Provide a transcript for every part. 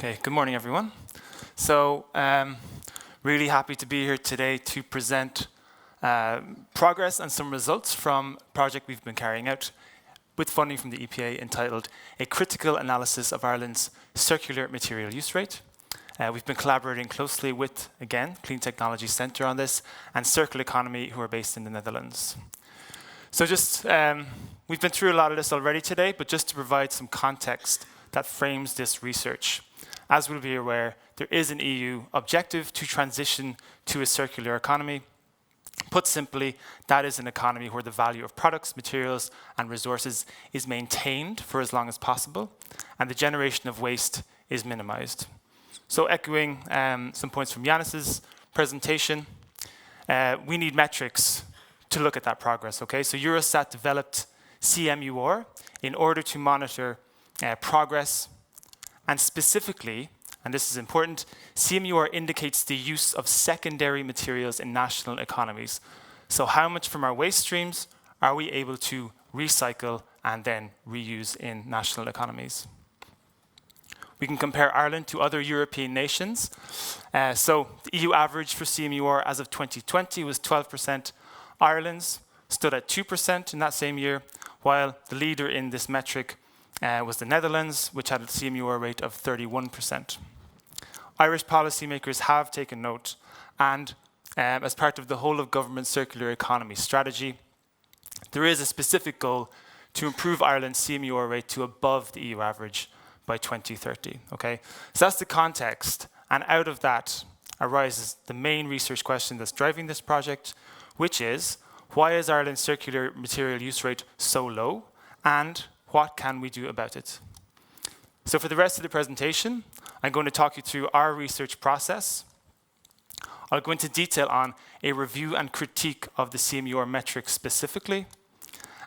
Okay, good morning, everyone. So, really happy to be here today to present progress and some results from a project we've been carrying out with funding from the EPA entitled A Critical Analysis of Ireland's Circular Material Use Rate. We've been collaborating closely with, again, Clean Technology Centre on this, and Circle Economy, who are based in the Netherlands. So just, we've been through a lot of this already today, but just to provide some context that frames this research. As we'll be aware, there is an EU objective to transition to a circular economy. Put simply, that is an economy where the value of products, materials, and resources is maintained for as long as possible, and the generation of waste is minimized. So echoing some points from Yannis's presentation, we need metrics to look at that progress, okay? So Eurostat developed CMUR in order to monitor progress, and specifically, and this is important, CMUR indicates the use of secondary materials in national economies. So how much from our waste streams are we able to recycle and then reuse in national economies? We can compare Ireland to other European nations. So the EU average for CMUR as of 2020 was 12%. Ireland's stood at 2% in that same year, while the leader in this metric was the Netherlands, which had a CMUR rate of 31%. Irish policymakers have taken note, and as part of the whole of government circular economy strategy, there is a specific goal to improve Ireland's CMUR rate to above the EU average by 2030, okay? So that's the context, and out of that arises the main research question that's driving this project, which is, why is Ireland's circular material use rate so low, and what can we do about it? So for the rest of the presentation, I'm going to talk you through our research process. I'll go into detail on a review and critique of the CMUR metrics specifically,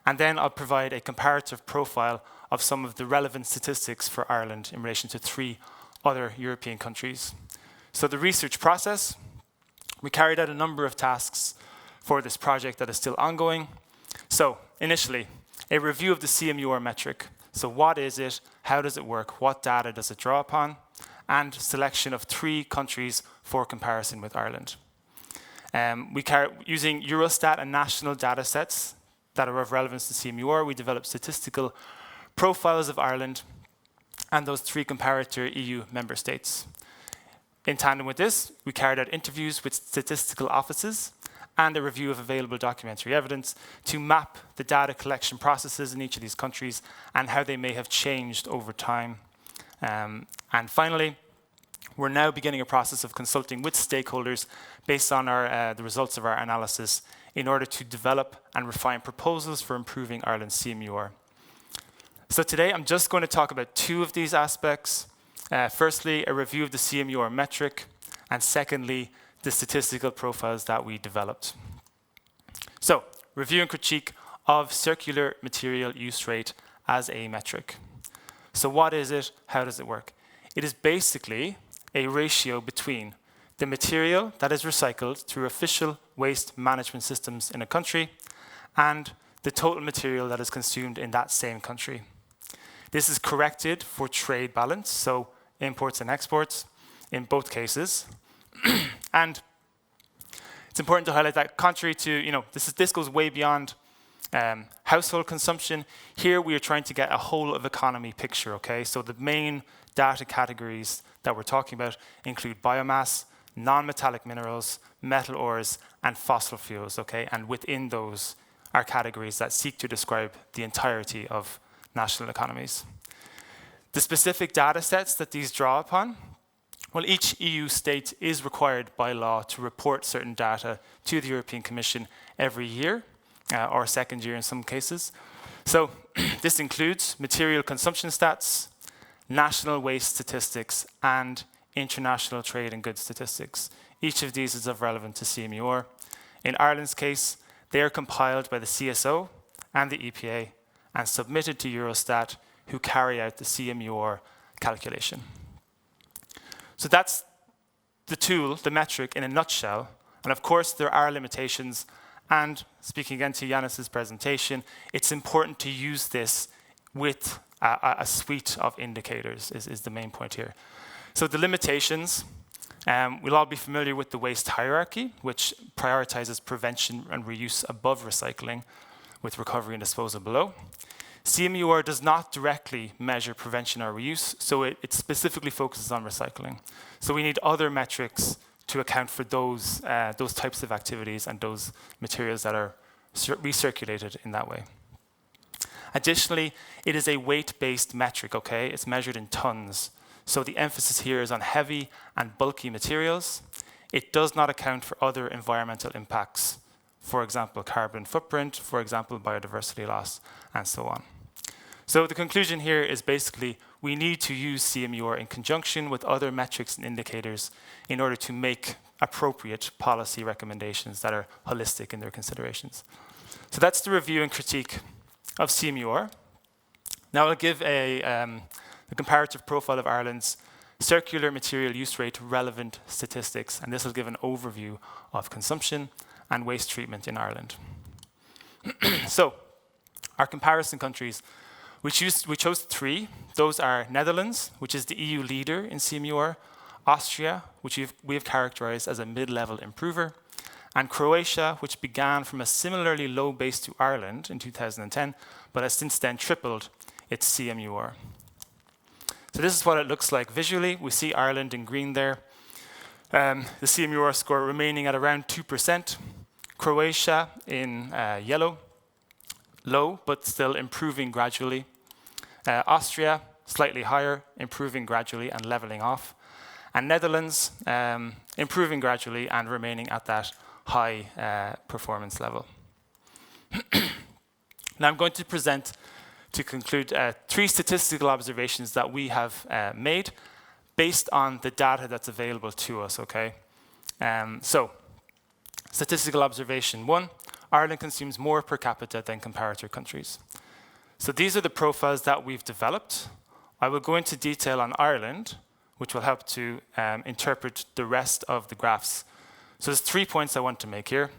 and then I'll provide a comparative profile of some of the relevant statistics for Ireland in relation to 3 other European countries. So the research process, we carried out a number of tasks for this project that is still ongoing. So initially, a review of the CMUR metric. So what is it? How does it work? What data does it draw upon? And selection of 3 countries for comparison with Ireland. Using Eurostat and national data sets that are of relevance to CMUR, we developed statistical profiles of Ireland and those 3 comparator EU member states. In tandem with this, we carried out interviews with statistical offices and a review of available documentary evidence to map the data collection processes in each of these countries and how they may have changed over time. And finally, we're now beginning a process of consulting with stakeholders based on the results of our analysis in order to develop and refine proposals for improving Ireland's CMUR. So today, I'm just going to talk about 2 of these aspects. Firstly, a review of the CMUR metric, and secondly, the statistical profiles that we developed. So, review and critique of circular material use rate as a metric. So what is it? How does it work? It is basically a ratio between the material that is recycled through official waste management systems in a country and the total material that is consumed in that same country. This is corrected for trade balance, so imports and exports in both cases. And it's important to highlight that contrary to, this goes way beyond household consumption. Here we are trying to get a whole of economy picture, okay? So the main data categories that we're talking about include biomass, non-metallic minerals, metal ores, and fossil fuels, okay? And within those are categories that seek to describe the entirety of national economies. The specific data sets that these draw upon, well, each EU state is required by law to report certain data to the European Commission every year, or second year in some cases. So this includes material consumption stats, national waste statistics, and international trade and goods statistics. Each of these is of relevance to CMUR. In Ireland's case, they are compiled by the CSO and the EPA and submitted to Eurostat, who carry out the CMUR calculation. So that's the tool, the metric, in a nutshell. And of course, there are limitations. And speaking again to Yannis's presentation, it's important to use this with a suite of indicators, is the main point here. So the limitations, we'll all be familiar with the waste hierarchy, which prioritizes prevention and reuse above recycling, with recovery and disposal below. CMUR does not directly measure prevention or reuse, so it specifically focuses on recycling. So we need other metrics to account for those types of activities and those materials that are recirculated in that way. Additionally, it is a weight-based metric, okay? It's measured in tons. So the emphasis here is on heavy and bulky materials. It does not account for other environmental impacts, for example, carbon footprint, for example, biodiversity loss, and so on. So the conclusion here is basically we need to use CMUR in conjunction with other metrics and indicators in order to make appropriate policy recommendations that are holistic in their considerations. So that's the review and critique of CMUR. Now I'll give a comparative profile of Ireland's circular material use rate relevant statistics, and this will give an overview of consumption and waste treatment in Ireland. So, our comparison countries, we chose 3. Those are Netherlands, which is the EU leader in CMUR, Austria, which we have characterized as a mid-level improver, and Croatia, which began from a similarly low base to Ireland in 2010, but has since then tripled its CMUR. So this is what it looks like visually. We see Ireland in green there. The CMUR score remaining at around 2%. Croatia in yellow, low, but still improving gradually. Austria, slightly higher, improving gradually and leveling off. And Netherlands, improving gradually and remaining at that high performance level. Now I'm going to present, to conclude, 3 statistical observations that we have made based on the data that's available to us, okay? So, statistical observation 1, Ireland consumes more per capita than comparator countries. So these are the profiles that we've developed. I will go into detail on Ireland, which will help to interpret the rest of the graphs. So there's 3 points I want to make here.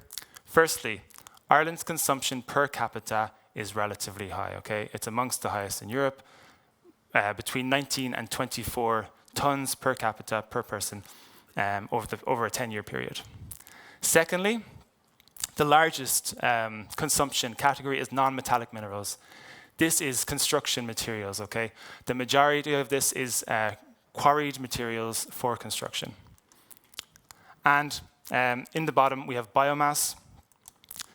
Firstly, Ireland's consumption per capita is relatively high, okay? It's amongst the highest in Europe, between 19 and 24 tons per capita per person over a 10-year period. Secondly, the largest consumption category is non-metallic minerals. This is construction materials, okay? The majority of this is quarried materials for construction. And in the bottom, we have biomass.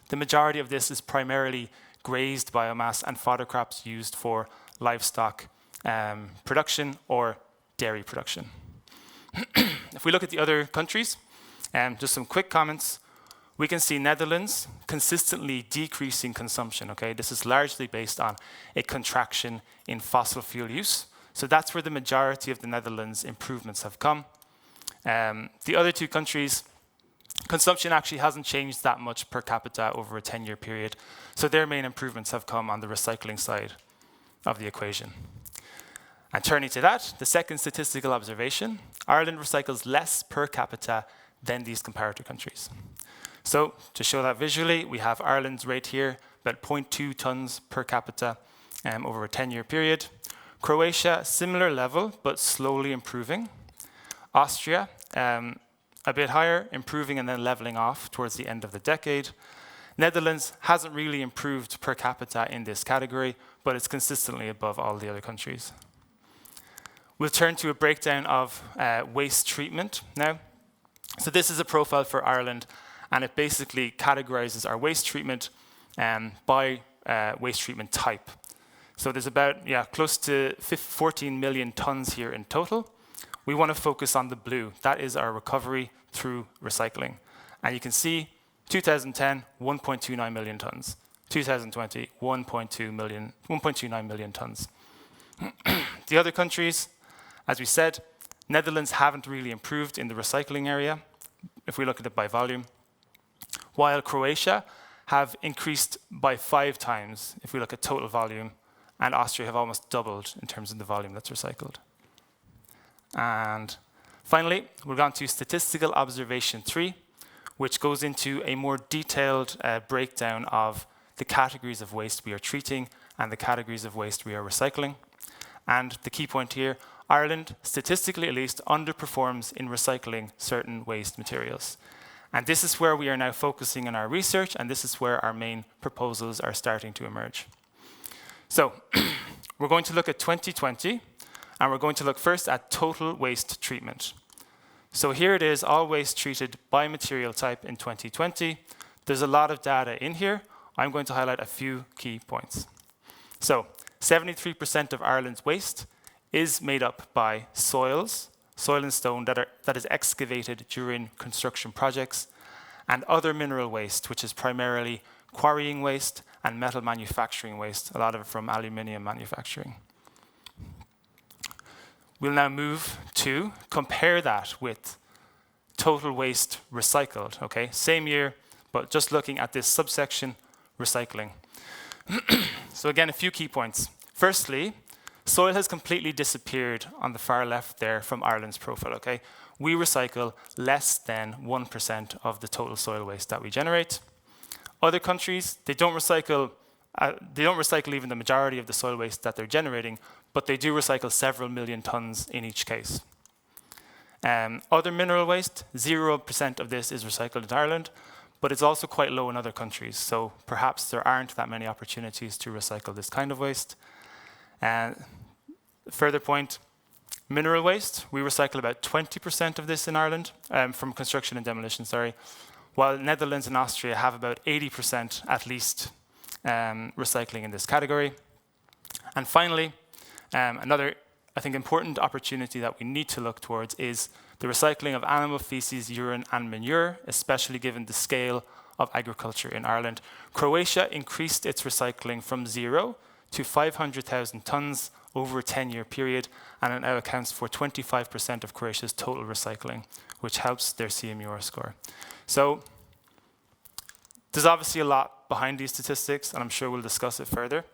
The majority of this is primarily grazed biomass and fodder crops used for livestock production or dairy production. If we look at the other countries, just some quick comments. We can see Netherlands consistently decreasing consumption, okay? This is largely based on a contraction in fossil fuel use. So that's where the majority of the Netherlands improvements have come. The other 2 countries, consumption actually hasn't changed that much per capita over a 10-year period. So their main improvements have come on the recycling side of the equation. And turning to that, the second statistical observation, Ireland recycles less per capita than these comparator countries. So to show that visually, we have Ireland's rate here, about 0.2 tons per capita over a 10-year period. Croatia, similar level, but slowly improving. Austria, a bit higher, improving and then leveling off towards the end of the decade. Netherlands hasn't really improved per capita in this category, but it's consistently above all the other countries. We'll turn to a breakdown of waste treatment now. So this is a profile for Ireland, and it basically categorizes our waste treatment by waste treatment type. So there's about close to 14 million tons here in total. We want to focus on the blue. That is our recovery through recycling. And you can see 2010, 1.29 million tons. 2020, 1.29 million tons. The other countries, as we said, Netherlands haven't really improved in the recycling area, if we look at it by volume, while Croatia have increased by 5 times, if we look at total volume, and Austria have almost doubled in terms of the volume that's recycled. And finally, we're on to statistical observation 3, which goes into a more detailed breakdown of the categories of waste we are treating and the categories of waste we are recycling. And the key point here, Ireland, statistically at least, underperforms in recycling certain waste materials. And this is where we are now focusing on our research, and this is where our main proposals are starting to emerge. So we're going to look at 2020, and we're going to look first at total waste treatment. So here it is, all waste treated by material type in 2020. There's a lot of data in here. I'm going to highlight a few key points. So 73% of Ireland's waste is made up by soil and stone that is excavated during construction projects, and other mineral waste, which is primarily quarrying waste and metal manufacturing waste, a lot of it from aluminium manufacturing. We'll now move to compare that with total waste recycled, okay? Same year, but just looking at this subsection, recycling. So again, a few key points. Firstly, soil has completely disappeared on the far left there from Ireland's profile, okay? We recycle less than 1% of the total soil waste that we generate. Other countries, they don't recycle even the majority of the soil waste that they're generating, but they do recycle several million tons in each case. Other mineral waste, 0% of this is recycled in Ireland, but it's also quite low in other countries, so perhaps there aren't that many opportunities to recycle this kind of waste. Further point, mineral waste, we recycle about 20% of this in Ireland, from construction and demolition, sorry, while Netherlands and Austria have about 80% at least recycling in this category. And finally, another, I think, important opportunity that we need to look towards is the recycling of animal feces, urine, and manure, especially given the scale of agriculture in Ireland. Croatia increased its recycling from 0 to 500,000 tons over a 10-year period, and it now accounts for 25% of Croatia's total recycling, which helps their CMUR score. So there's obviously a lot behind these statistics, and I'm sure we'll discuss it further.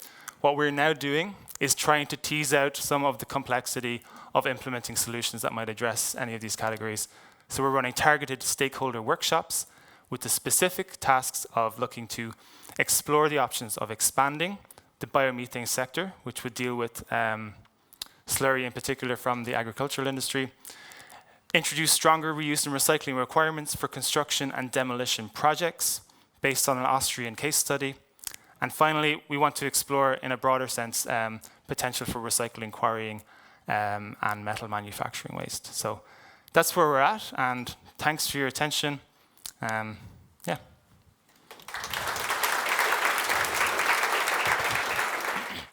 What we're now doing is trying to tease out some of the complexity of implementing solutions that might address any of these categories. So we're running targeted stakeholder workshops with the specific tasks of looking to explore the options of expanding the biomethane sector, which would deal with slurry in particular from the agricultural industry, introduce stronger reuse and recycling requirements for construction and demolition projects based on an Austrian case study. And finally, we want to explore, in a broader sense, potential for recycling, quarrying, and metal manufacturing waste. So that's where we're at, and thanks for your attention.